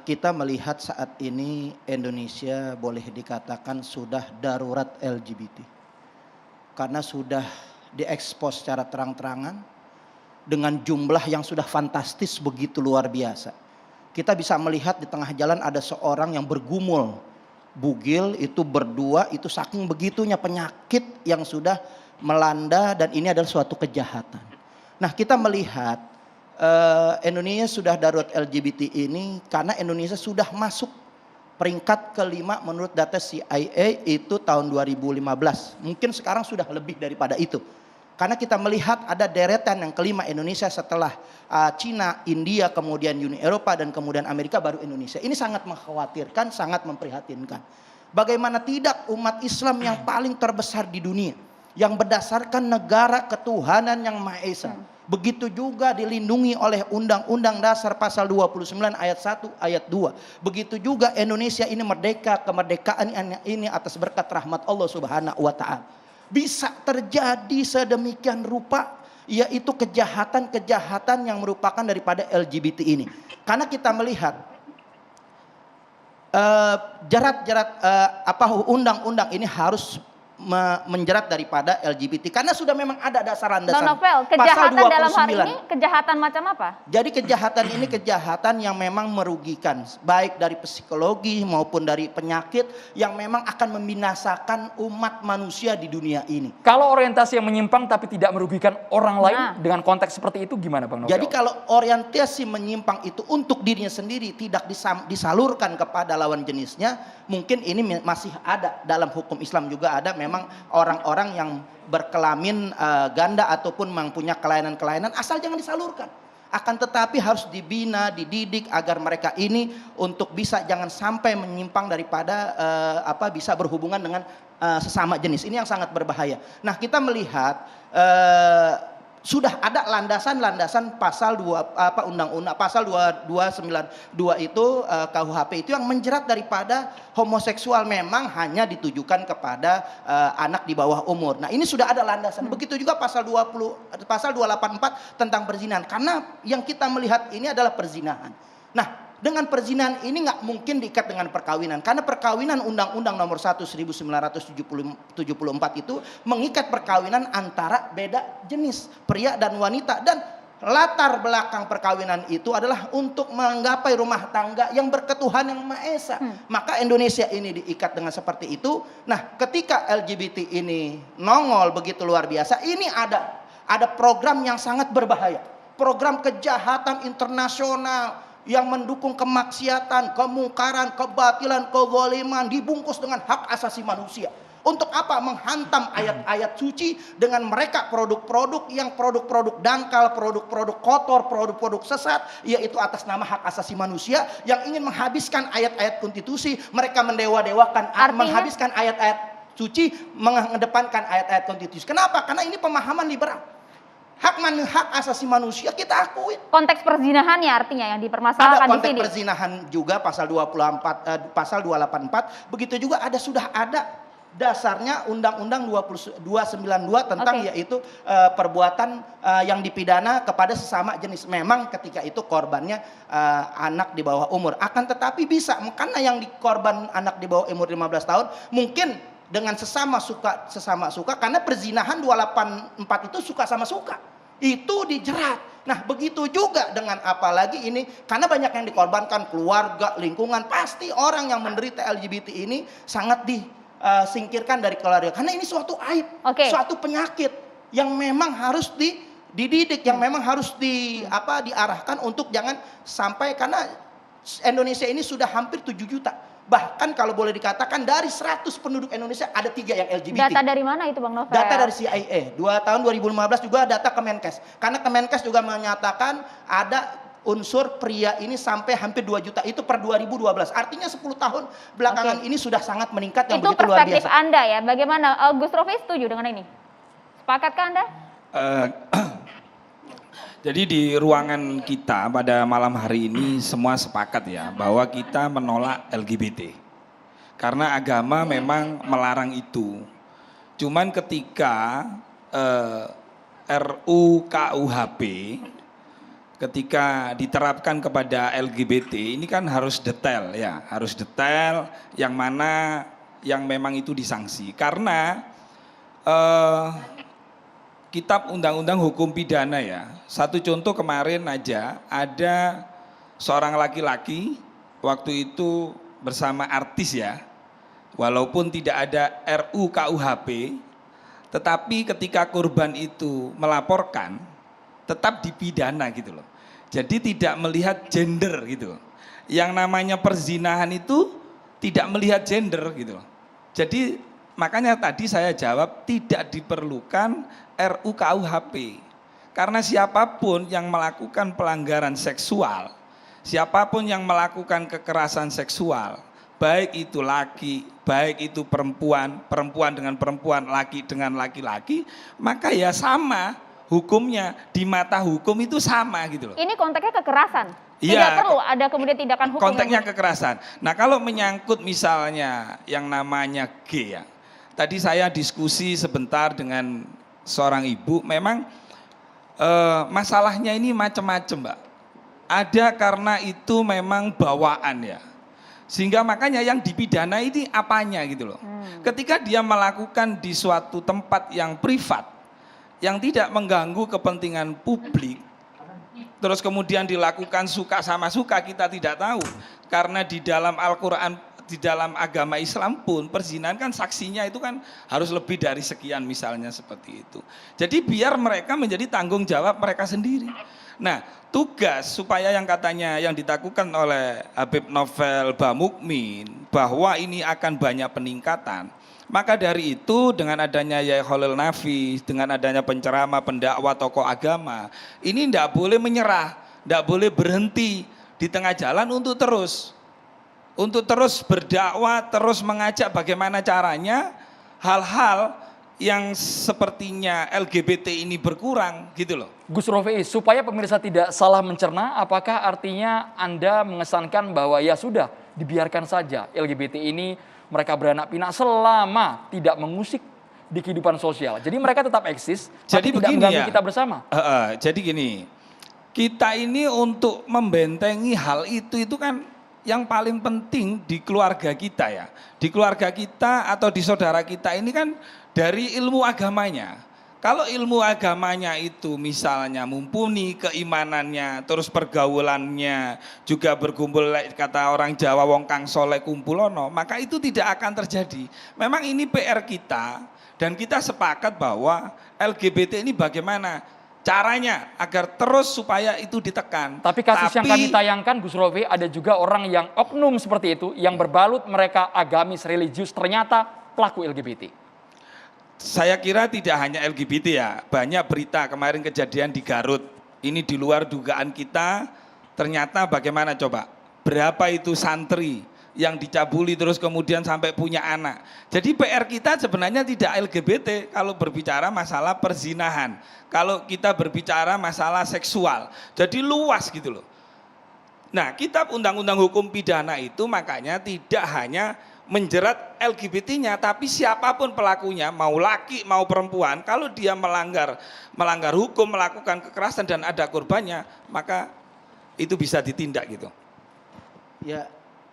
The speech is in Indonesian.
Kita melihat saat ini Indonesia boleh dikatakan sudah darurat LGBT. Karena sudah diekspos secara terang-terangan dengan jumlah yang sudah fantastis begitu luar biasa. Kita bisa melihat di tengah jalan ada seorang yang bergumul, bugil itu berdua, itu saking begitunya penyakit yang sudah melanda dan ini adalah suatu kejahatan. Nah, kita melihat Indonesia sudah darurat LGBT ini karena Indonesia sudah masuk peringkat kelima menurut data CIA itu tahun 2015. Mungkin sekarang sudah lebih daripada itu. Karena kita melihat ada deretan yang kelima Indonesia setelah Cina, India, kemudian Uni Eropa dan kemudian Amerika baru Indonesia. Ini sangat mengkhawatirkan, sangat memprihatinkan. Bagaimana tidak umat Islam yang paling terbesar di dunia, yang berdasarkan negara ketuhanan yang Maha Esa. Begitu juga dilindungi oleh Undang-Undang Dasar pasal 29 ayat 1 ayat 2. Begitu juga Indonesia ini merdeka, kemerdekaan ini atas berkat rahmat Allah Subhanahu wa taala. Bisa terjadi sedemikian rupa, yaitu kejahatan-kejahatan yang merupakan daripada LGBT ini. Karena kita melihat jerat-jerat undang-undang ini harus menjerat daripada LGBT karena sudah memang ada dasar landasan. Novel, kejahatan dalam hari ini kejahatan macam apa? Jadi kejahatan ini kejahatan yang memang merugikan baik dari psikologi maupun dari penyakit yang memang akan membinasakan umat manusia di dunia ini. Kalau orientasi yang menyimpang tapi tidak merugikan orang lain dengan konteks seperti itu gimana Bang Novel? Jadi kalau orientasi menyimpang itu untuk dirinya sendiri tidak disalurkan kepada lawan jenisnya, mungkin ini masih ada dalam hukum Islam juga ada memang orang-orang yang berkelamin ganda ataupun mempunyai kelainan-kelainan asal jangan disalurkan. Akan tetapi harus dibina, dididik agar mereka ini untuk bisa jangan sampai menyimpang daripada bisa berhubungan dengan sesama jenis. Ini yang sangat berbahaya. Nah, kita melihat sudah ada landasan-landasan pasal undang-undang pasal 292 itu KUHP itu yang menjerat daripada homoseksual memang hanya ditujukan kepada anak di bawah umur. Nah, ini sudah ada landasan. Begitu juga pasal 284 tentang perzinahan karena yang kita melihat ini adalah perzinahan. Nah, dengan perzinahan ini nggak mungkin diikat dengan perkawinan karena perkawinan Undang-Undang Nomor 1 1974 itu mengikat perkawinan antara beda jenis pria dan wanita dan latar belakang perkawinan itu adalah untuk menggapai rumah tangga yang berketuhanan yang Maha Esa. Maka Indonesia ini diikat dengan seperti itu. Nah, ketika LGBT ini nongol begitu luar biasa, ini ada program yang sangat berbahaya. Program kejahatan internasional yang mendukung kemaksiatan, kemungkaran, kebatilan, kezaliman dibungkus dengan hak asasi manusia. Untuk apa? Menghantam ayat-ayat suci dengan mereka produk-produk yang produk-produk dangkal, produk-produk kotor, produk-produk sesat, yaitu atas nama hak asasi manusia yang ingin menghabiskan ayat-ayat konstitusi. Mereka mendewa-dewakan, menghabiskan ayat-ayat suci, mengedepankan ayat-ayat konstitusi. Kenapa? Karena ini pemahaman liberal. Hak asasi manusia kita akui. Konteks perzinahan ya artinya yang dipermasalahkan di sini. Ada konteks perzinahan juga pasal pasal 284. Begitu juga sudah ada dasarnya Undang-Undang 292 tentang yaitu perbuatan yang dipidana kepada sesama jenis. Memang ketika itu korbannya anak di bawah umur. Akan tetapi bisa karena yang korban anak di bawah umur 15 tahun mungkin dengan sesama suka karena perzinahan 284 itu suka sama suka itu dijerat. Nah, begitu juga dengan apalagi ini karena banyak yang dikorbankan keluarga, lingkungan, pasti orang yang menderita LGBT ini sangat disingkirkan dari keluarga karena ini suatu aib, suatu penyakit yang memang harus dididik, yang memang harus diarahkan untuk jangan sampai karena Indonesia ini sudah hampir 7 juta. Bahkan kalau boleh dikatakan dari 100 penduduk Indonesia ada 3 yang LGBT. Data dari mana itu Bang Novel? Data dari CIA. Tahun 2015 juga data Kemenkes. Karena Kemenkes juga menyatakan ada unsur pria ini sampai hampir 2 juta itu per 2012. Artinya 10 tahun belakangan ini sudah sangat meningkat yang begitu luar biasa. Itu perspektif Anda ya. Bagaimana? Gus Rofi setuju dengan ini? Sepakatkah Anda? Jadi di ruangan kita pada malam hari ini semua sepakat ya bahwa kita menolak LGBT. Karena agama memang melarang itu. Cuman ketika RUU KUHP ketika diterapkan kepada LGBT ini kan harus detail ya, harus detail yang mana yang memang itu disanksi. Karena kitab undang-undang hukum pidana ya, satu contoh kemarin aja ada seorang laki-laki waktu itu bersama artis ya, walaupun tidak ada RUU KUHP, tetapi ketika korban itu melaporkan tetap dipidana gitu loh. Jadi tidak melihat gender gitu loh. Yang namanya perzinahan itu tidak melihat gender gitu loh. Jadi makanya tadi saya jawab tidak diperlukan RUU KUHP. Karena siapapun yang melakukan pelanggaran seksual, siapapun yang melakukan kekerasan seksual, baik itu laki, baik itu perempuan, perempuan dengan perempuan, laki dengan laki-laki, maka ya sama hukumnya, di mata hukum itu sama gitu loh. Ini konteksnya kekerasan. Tidak Iya, perlu ada kemudian tindakan hukum. konteksnya kekerasan. Nah kalau menyangkut misalnya yang namanya G ya, tadi saya diskusi sebentar dengan seorang ibu, memang masalahnya ini macam-macam Mbak. Ada karena itu memang bawaan ya. Sehingga makanya yang dipidana ini apanya gitu loh. Ketika dia melakukan di suatu tempat yang privat, yang tidak mengganggu kepentingan publik, terus kemudian dilakukan suka sama suka, kita tidak tahu. Karena di dalam Al-Quran, di dalam agama Islam pun perzinahan kan saksinya itu kan harus lebih dari sekian misalnya seperti itu. Jadi biar mereka menjadi tanggung jawab mereka sendiri. Nah tugas supaya yang katanya yang dilakukan oleh Habib Novel Bamukmin bahwa ini akan banyak peningkatan. Maka dari itu dengan adanya Yai Khalil Nafis, dengan adanya penceramah, pendakwah, tokoh agama, ini tidak boleh menyerah, tidak boleh berhenti di tengah jalan untuk terus berdakwah, terus mengajak bagaimana caranya hal-hal yang sepertinya LGBT ini berkurang gitu loh. Gus Rofi, supaya pemirsa tidak salah mencerna, apakah artinya Anda mengesankan bahwa ya sudah dibiarkan saja LGBT ini mereka beranak pinak selama tidak mengusik di kehidupan sosial. Jadi mereka tetap eksis, Jadi tapi tidak begini mengganggu ya, kita bersama. Jadi gini, kita ini untuk membentengi hal itu kan yang paling penting di keluarga kita ya. Di keluarga kita atau di saudara kita ini kan dari ilmu agamanya. Kalau ilmu agamanya itu misalnya mumpuni keimanannya, terus pergaulannya juga berkumpul kata orang Jawa wong kang soleh kumpulono, maka itu tidak akan terjadi. Memang ini PR kita dan kita sepakat bahwa LGBT ini bagaimana caranya agar terus supaya itu ditekan. Tapi kasus yang kami tayangkan Gus Rofi, ada juga orang yang oknum seperti itu yang berbalut mereka agamis religius ternyata pelaku LGBT. Saya kira tidak hanya LGBT ya, banyak berita kemarin kejadian di Garut. Ini di luar dugaan kita, ternyata bagaimana coba? Berapa itu santri yang dicabuli terus kemudian sampai punya anak. Jadi PR kita sebenarnya tidak LGBT kalau berbicara masalah perzinahan. Kalau kita berbicara masalah seksual. Jadi luas gitu loh. Nah, kitab undang-undang hukum pidana itu makanya tidak hanya menjerat LGBT-nya, tapi siapapun pelakunya, mau laki mau perempuan, kalau dia melanggar hukum, melakukan kekerasan dan ada korbannya, maka itu bisa ditindak gitu. Ya,